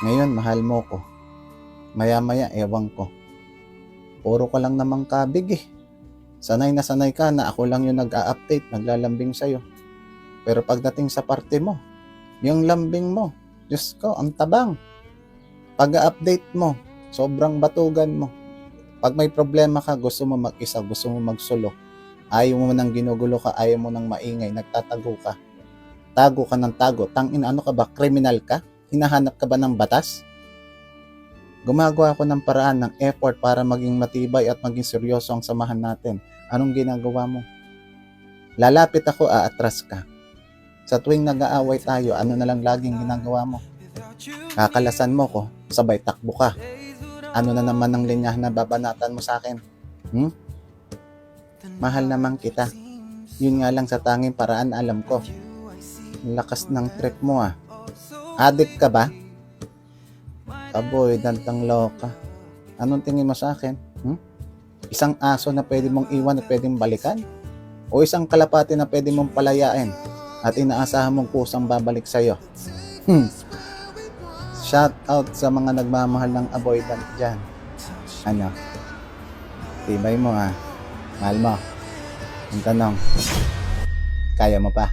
Ngayon, mahal mo ko. Maya-maya, ewan ko. Puro ka lang namang kabig eh. Sanay na sanay ka na ako lang yung nag-a-update, naglalambing sa'yo. Pero pagdating sa parte mo, yung lambing mo, Diyos ko, ang tabang. Pag-a-update mo, sobrang batugan mo. Pag may problema ka, gusto mo mag-isa, gusto mo magsulo. Ayaw mo nang ginugulo ka, ayaw mo nang maingay, nagtatago ka. Tago ka ng tago. Tangin, ano ka ba? Kriminal ka? Hinahanap ka ba ng batas? Gumagawa ako ng paraan, ng effort para maging matibay at maging seryoso ang samahan natin. Anong ginagawa mo? Lalapit ako, aatras ka. Sa tuwing nag-aaway tayo, ano na lang laging ginagawa mo? Kakalasan mo ko, sabay takbo ka. Ano na naman ang linyahan na babanatan mo sa akin? Mahal naman kita. Yun nga lang sa tanging paraan alam ko. Lakas ng trip mo ah. Addict ka ba? Aboy, dantang loka. Anong tingin mo sa akin? Isang aso na pwede mong iwan at pwedeng balikan? O isang kalapati na pwede mong palayain at inaasahan mong kusang babalik sa'yo? Shout out sa mga nagmamahal ng avoidant dyan. Ano? Tibay mo ah. Mahal mo. Ang tanong, kaya mo pa?